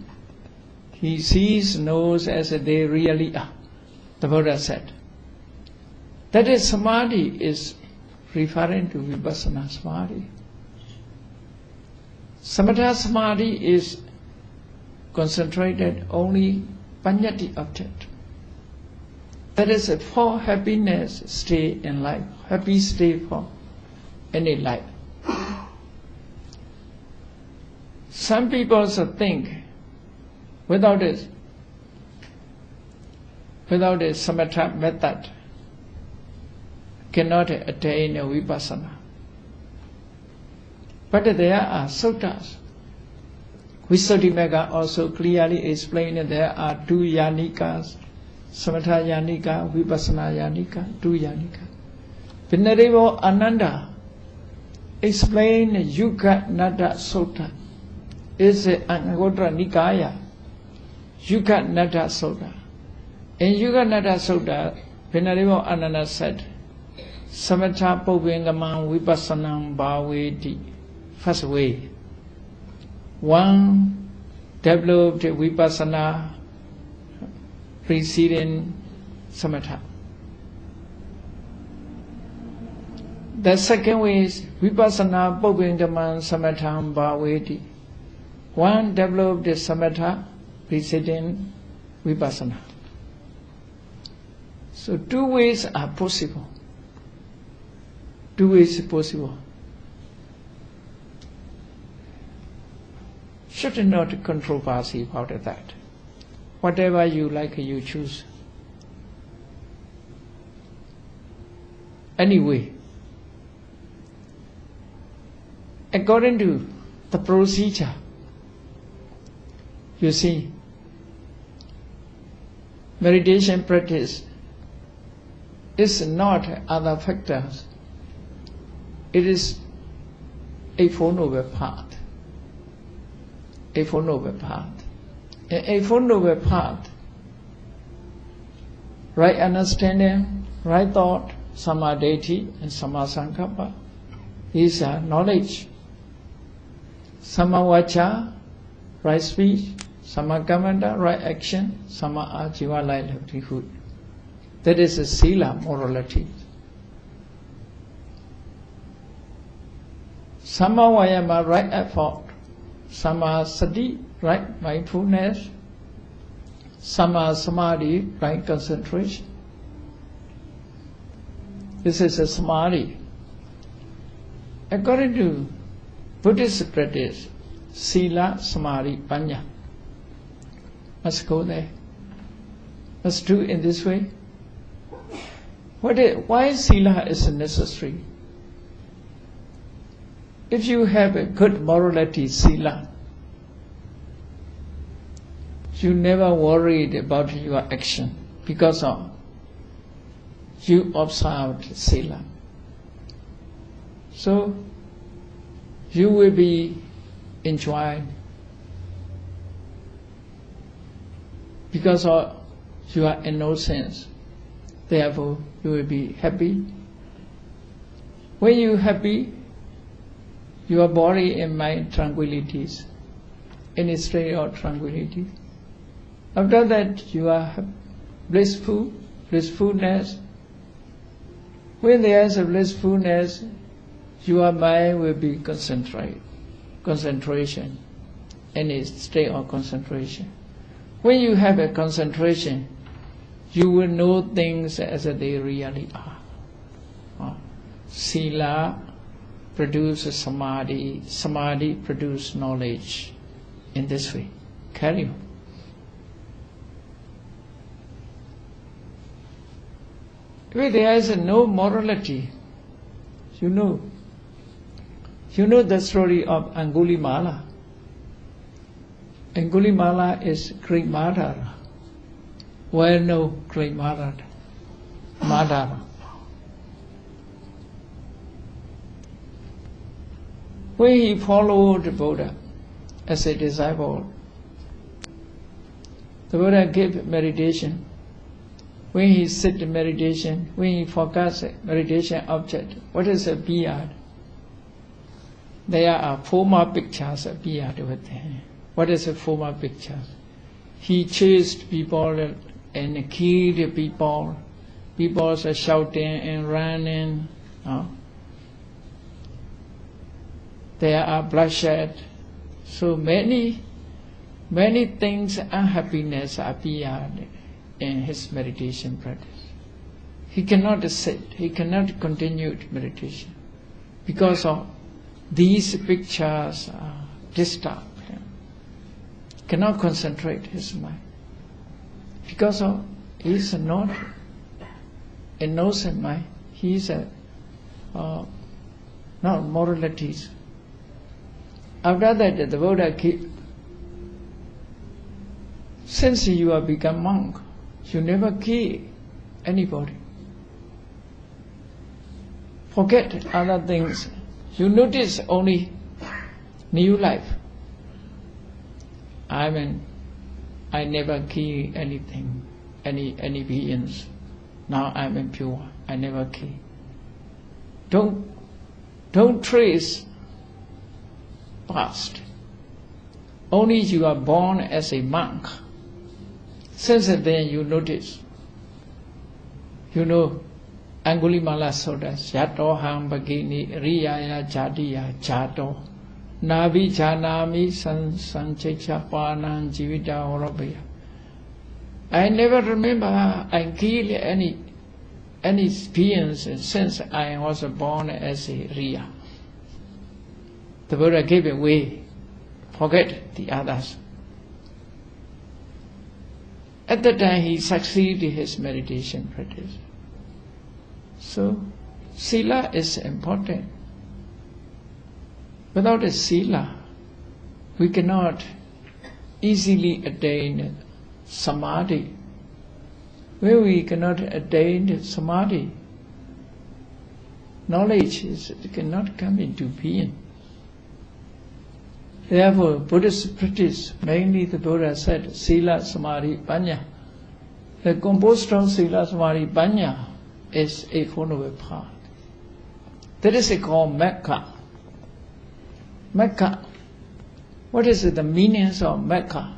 he sees, knows as they really are. The Buddha said. That is, samadhi is referring to Vipassana samadhi. Samatha samadhi is concentrated only panyati object. That is for happiness stay in life, happy stay for any life. Some people think without a samatha method cannot attain a vipassana. But there are suttas. Visuddhimagga also clearly explained that there are two yanikas, Samatha yanika, Vipassana yanika, two yanika. Venerable Ananda explained Yuga Nada Sutta. It's an Angotra Nikaya. Yuga Nada Sutta. In Yuga Nada Sutta, Venerable Ananda said, Samatha Povengamam Vipassanam Bhaveti. First way. One developed Vipassana preceding Samatha. The second way is Vipassana Povengamam Samatham Bhaveti. One developed Samatha preceding Vipassana. So two ways are possible. Two ways possible. Should not controversy about that. Whatever you like, you choose. Anyway, according to the procedure, you see, meditation practice is not other factors. It is a Four Noble Path. A Four Noble Path. A Four Noble Path, right understanding, right thought, samadhi and samasankappa. These are knowledge. Samavacha, right speech, samakamanta, right action, samaajiva, livelihood. That is a sila, morality. Samavayama, right effort. Samasati, right mindfulness. Samadhi, right concentration. This is a samadhi. According to Buddhist practice, sila, samadhi, panya. Must go there. Must do in this way. Why sila is necessary? If you have a good morality, sila, you never worried about your action because of you observed sila. So you will be enjoyed because of your innocence. Therefore, you will be happy. When you happy, your body and mind tranquilities, in a state of tranquility. After that, you are blissfulness. When there is a blissfulness, your mind will be concentration, in a state of concentration. When you have a concentration, you will know things as they really are. Sila produce samadhi, samadhi produce knowledge. In this way, carry on. If there is no morality, you know the story of Angulimala. Angulimala is great Madara. Well known great Madara. When he followed the Buddha as a disciple. The Buddha gave meditation. When he sit in meditation, when he focus meditation object, what is a beard? There are former pictures of beard with him. What is a former picture? He chased people and killed people. People are shouting and running. There are bloodshed. So many things, unhappiness appeared in his meditation practice. He cannot sit, he cannot continue meditation because of these pictures disturb him. Cannot concentrate his mind because of he is not innocent mind. He is not moralities. After that, the Buddha keep. Since you have become monk, you never kill anybody. Forget other things. You notice only new life. I never kill anything, any beings. Now I'm impure. I never kill. Don't trace past. Only you are born as a monk. Since then you notice. You know, Angulimala Sodas, Yato Ham Bagini, Riyaya Jadiya Jato, Nabi Janami Sanchecha Panan Jivita Orabaya. I never remember I killed any beings since I was born as a Riya. The Buddha gave away. Forget the others. At that time he succeeded his meditation practice. So, sila is important. Without a sila, we cannot easily attain samadhi. When we cannot attain samadhi, knowledge cannot come into being. Therefore, Buddhist practice, mainly the Buddha said, Sila, Samadhi, Panya. The composed of Sila, Samadhi, Panya is a Four Noble Path. That is called Mecca. Mecca. What is the meanings of Mecca?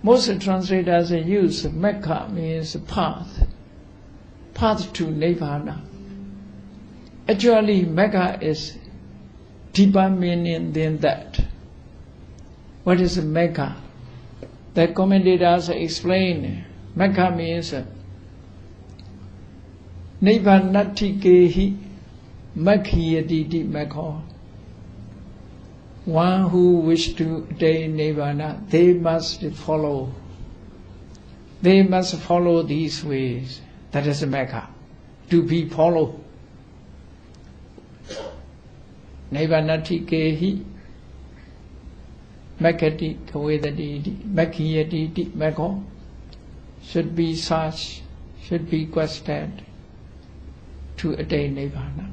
Most translators use Mecca means path. Path to Nirvana. Actually, Mecca is deeper meaning than that. What is Mecca? The commentators explain Mecca means Nibbanatikehi Makhiyaditi Mekho. One who wish to attain Nirvana, they must follow. They must follow these ways. That is Mecca. To be followed. Nibbanatikehi Makati Kavedaditi Makhiyaditi Mekho. Should be searched, should be questioned to attain Nirvana.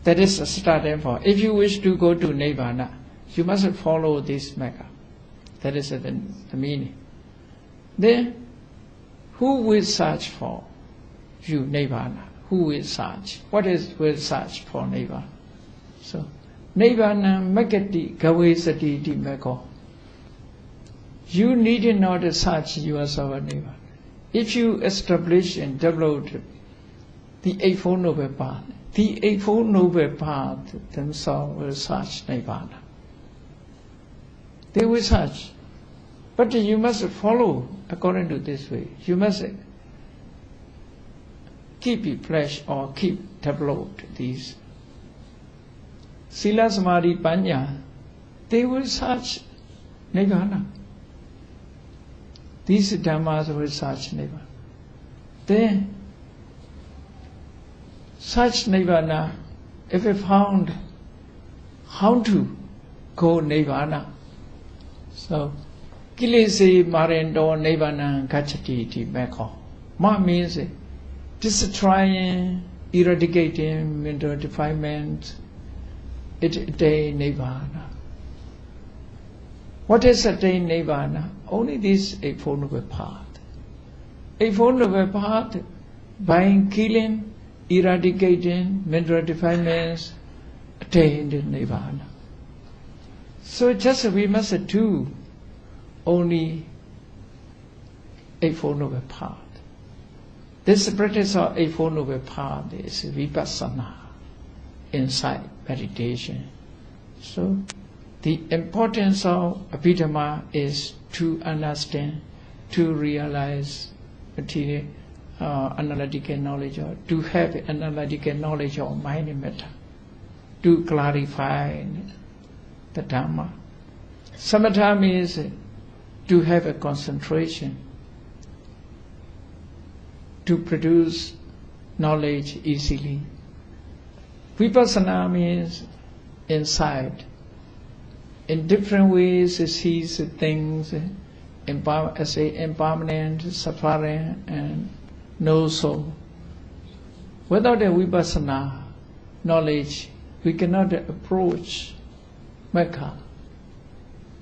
That is a starting point. If you wish to go to Nirvana, you must follow this Mecca. That is the meaning. Then, who will search for you Nirvana? Who will search? What is will search for Nirvana? So, Nirvana Makati Gavesaditi Mekho. You need not search yourself Nirvana. If you establish and develop the Eightfold Noble Path, the Eightfold Noble Path themselves will search Nirvana. They will search. But you must follow according to this way. You must keep it fresh or keep developed these. Sila Samadhi Panya, they will search Nirvana. These Dhammas will search Nirvana. Then, such Nirvana, if we found how to go Nirvana, so Kilesi Marendo Nirvana Gachati Ti Mekho. Ma means destroying, eradicating mental defilement, it day Nirvana. What is attained Nibbana? Only this Eightfold Noble Path. Eightfold Noble Path, by killing, eradicating mental defilements, attained Nibbana. So just we must do only Eightfold Noble Path. This practice of Eightfold Noble Path is Vipassana, insight, meditation. So the importance of Abhidhamma is to understand, to realize material analytical knowledge, or to have analytical knowledge of mind and matter, to clarify the Dhamma. Samatha means to have a concentration, to produce knowledge easily. Vipassana means insight. In different ways it sees things as impermanent, suffering, and no soul. Without a Vipassana knowledge, we cannot approach Mekha.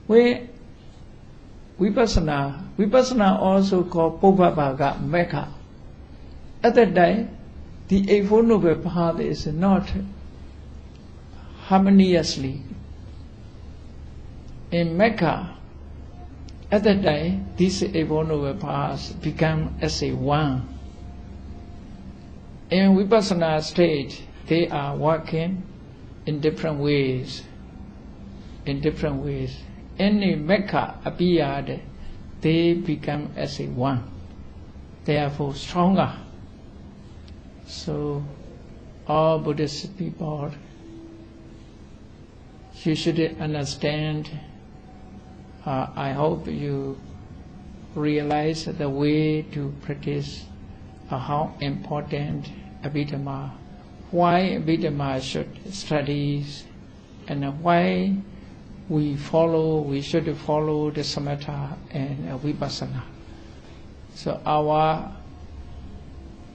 When Vipassana also called Pubbabhaga Mekha. At that time, the Eightfold Noble Path is not harmoniously. In Mecca, at that time, these Eightfold Noble Paths become as a one. In Vipassana stage, they are working in different ways. In the Mecca appeared, they become as a one. Therefore, stronger. So, all Buddhist people, you should understand. I hope you realize the way to practice how important Abhidhamma, why Abhidhamma should study, and why we should follow the Samatha and Vipassana. So our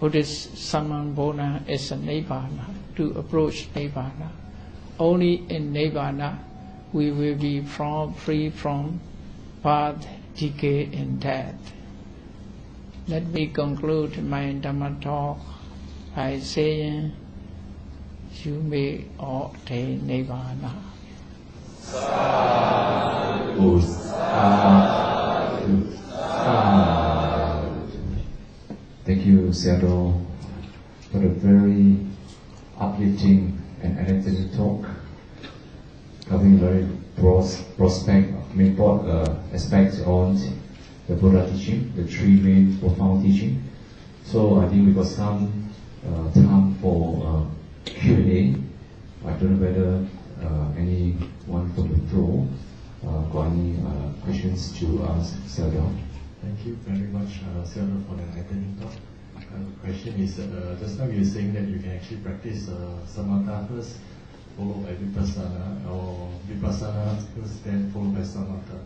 Buddhist Sammanbona is a Nibbana, to approach Nibbana. Only in Nibbana we will be free from birth, decay, and death. Let me conclude my Dhamma talk by saying, you may all attain Nibbana. Sadhu, sadhu, sadhu. Thank you, Sayadaw, for the very uplifting and energetic talk, covering very broad aspects on the Buddha teaching, the three main profound teaching. So I think we got some time for Q&A. I don't know whether anyone from the floor got any questions to ask Sayadaw. Thank you very much, Sayadaw, for the enlightening talk. The question is, just now you were saying that you can actually practice Samatha first, followed by Vipassana, or Vipassana first, then followed by Samatha.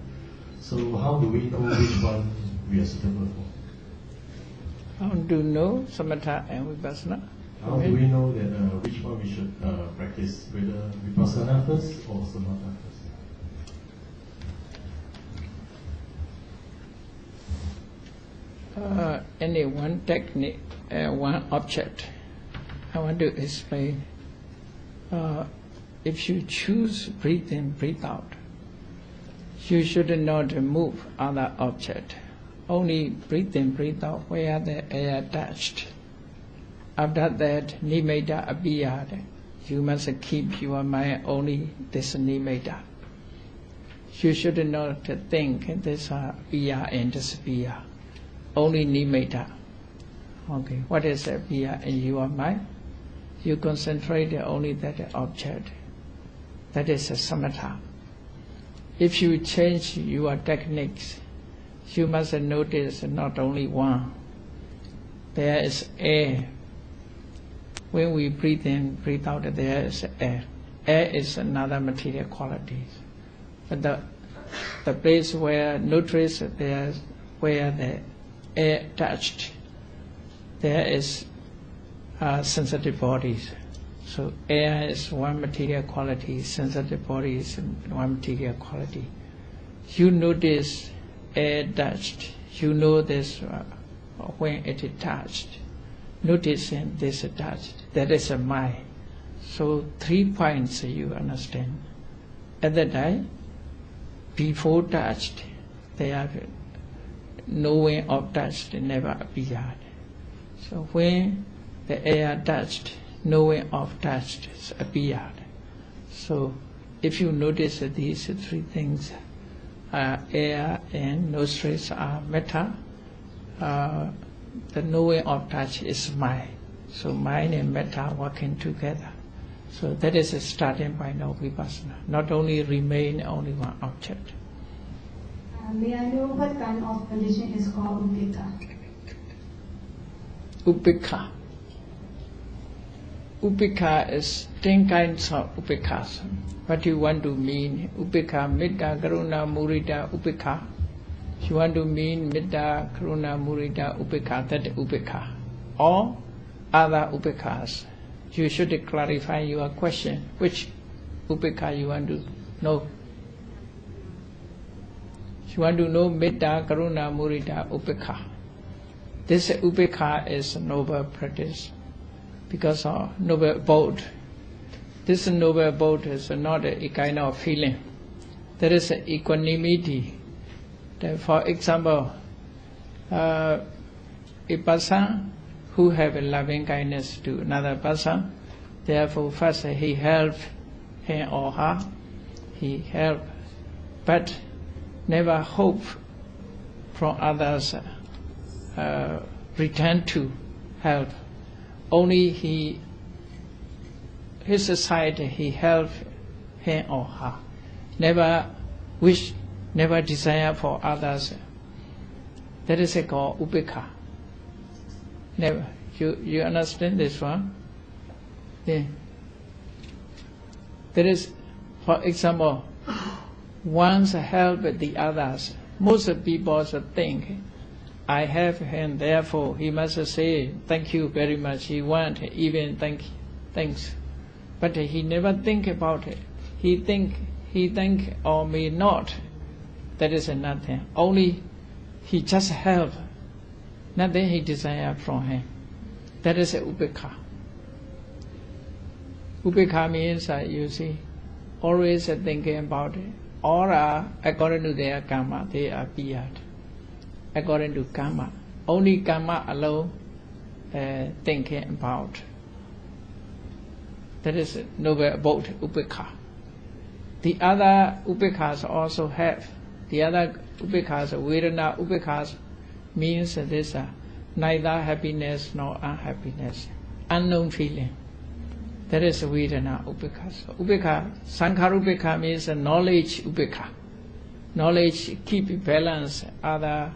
So how do we know which one we are suitable for? How do you know Samatha and Vipassana? How do we know that which one we should practice, whether Vipassana first or Samatha first? Any one technique, one object. I want to explain. If you choose breathe in, breathe out, you should not move other object. Only breathe in, breathe out where the air touched. After that, nimitta appeared. You must keep your mind only this nimitta. You should not think this appear and disappear. Only nimitta. Okay, what is appear in your mind? You concentrate only that object. That is a samatha. If you change your techniques, you must notice not only one. There is air. When we breathe in, breathe out, there is air. Air is another material quality. But the place where notice there, where the air touched, there is sensitive bodies. So air is one material quality, sensitive body is one material quality. you notice air touched. You know this when it is touched. Noticing this touched. That is a mind. So 3 points you understand. At that time, before touched, they are knowing of touched never appeared. So when the air touched, knowing of touched appeared. So if you notice these 3 things, air and nostrils are matter, the knowing of touch is mind. So mind and matter working together. So that is a starting point of Vipassana. Not only remain only one object. May I know what kind of condition is called Upekkha? Upekkha. Upekkha is 10 kinds of upekkhas. What you want to mean? Upekkha, Metta, Karuna, Mudita, Upekkha. You want to mean Metta, Karuna, Mudita, Upekkha, that Upekkha. Or other upekkhas. You should clarify your question. Which Upekkha you want to know? You want to know Metta, Karuna, Mudita, Upekkha. This Upekkha is a noble practice because of noble abode. This noble abode is not a kind of feeling. There is an equanimity. For example, a person who have a loving kindness to another person, therefore first he help him or her, he help, but never hope from others return to help. Only his side he help him or her. Never wish, never desire for others. That is called Upekkha. Never. You understand this one? Yeah. There is, for example, once help the others. Most people think, I have him, therefore he must say thank you very much. He want even thanks, but he never think about it. He think or may not. That is nothing. Only he just help. Nothing he desire from him. That is a upekkha. Upekkha means you see, always thinking about it. All are according to their karma. They appeared. According to karma. Only karma alone thinking about. That is noble abode, upekkha. The other upekkhas also have. The other upekkhas, vedana upekkhas, means this neither happiness nor unhappiness. Unknown feeling. That is vedana upekkhas. Upekha, sankhara upekha means knowledge upekha. Knowledge keep balance other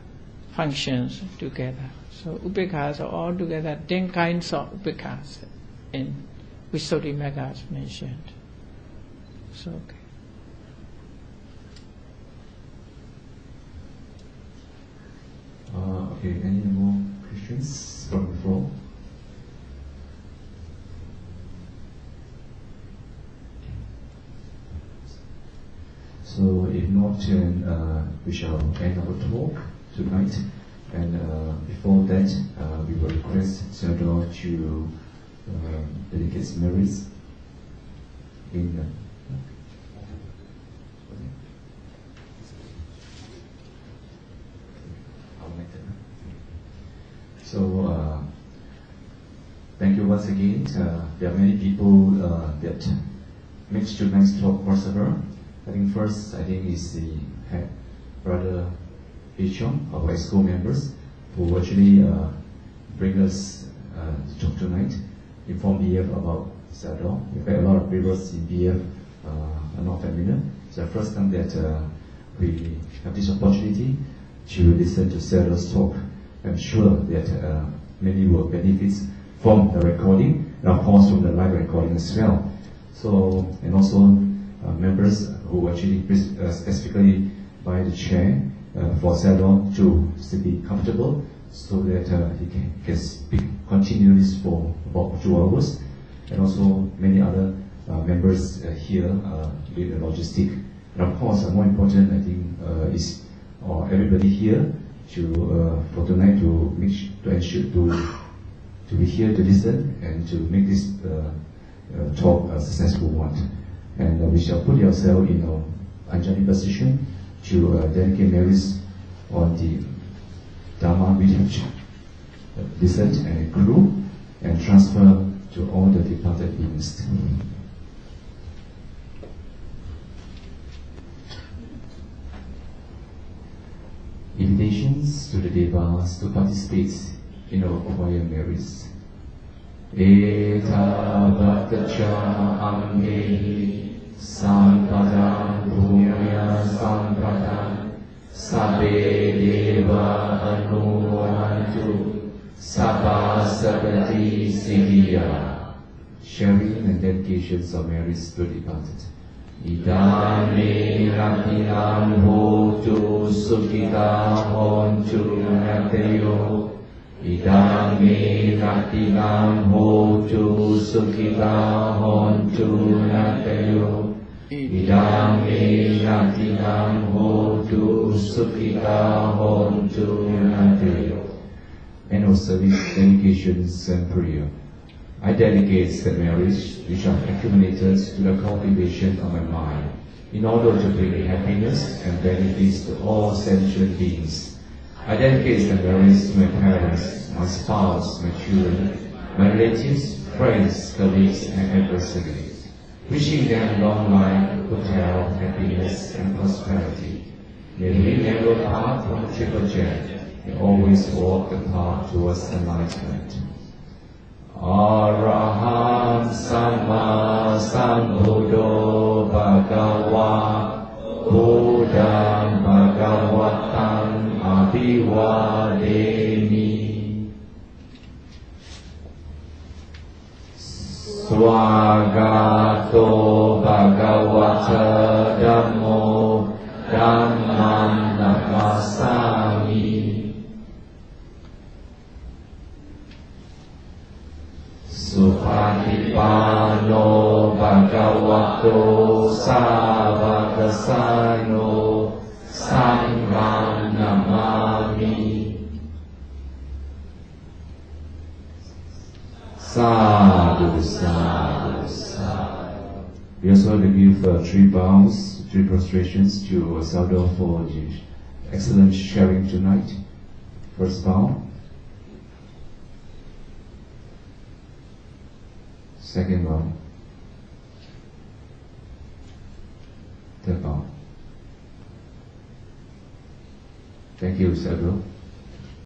functions together. So upekkhas are all together 10 kinds of upekkhas in Visuddhimagga as mentioned. So okay. Okay, any more questions from the floor? So if not, then we shall end our talk tonight. And before that, we will request Theodore to dedicate his merits in So thank you once again. There are many people that makes tonight's talk possible. I think first, is the head brother Hichong, our ESCO members, who actually bring us to talk tonight, inform BF about Sador. In fact, a lot of people in BF are not familiar. It's the first time that we have this opportunity to listen to Sador's talk. I'm sure that many will benefit from the recording, and of course from the live recording as well. So, and also members who actually specifically buy the chair for Sador to be comfortable, so that he can speak continuously for about 2 hours. And also many other members here with the logistic And of course, more important, I think, is everybody here for tonight to ensure to be here to listen and to make this talk a successful one. And we shall put ourselves in Anjali position to dedicate merits on the Dharma research and accrue and transfer to all the departed beings. Invitations to the Devas to participate in our acquired merits. Eta bhaktacha amgehi sampadam bhumya sampadam sabbe deva anuvantu sabba sabati siddhya. Sharing and dedications of merits to the departed. Idame ratinam hotu sukhita hontu nateyo. Idame ratinam hotu sukhita hontu nateyo. Idame ratinam hotu sukhita hontu nateyo. And our service, dedications and prayer. I dedicate the marriage which I've accumulated to the cultivation of my mind in order to bring happiness and benefits to all sentient beings. I dedicate the marriage to my parents, my spouse, my children, my relatives, friends, colleagues, and adversaries, wishing them long life, good health, happiness, and prosperity. May we never part from the triple gem and always walk the path towards enlightenment. Araham Sama Sambuddho Bhagava Buddham Bhagavatam Abhivademi. Swagato Bhagavata Dhammo Dhammam Namasami. Supatipano Bhagavato Savakasano Sangham Namami. Sadhu, sadhu, sadhu. We also give 3 bows, 3 prostrations to Sadhu for the excellent sharing tonight. First bow. Second bow. Third bow. Thank you, Sadhu.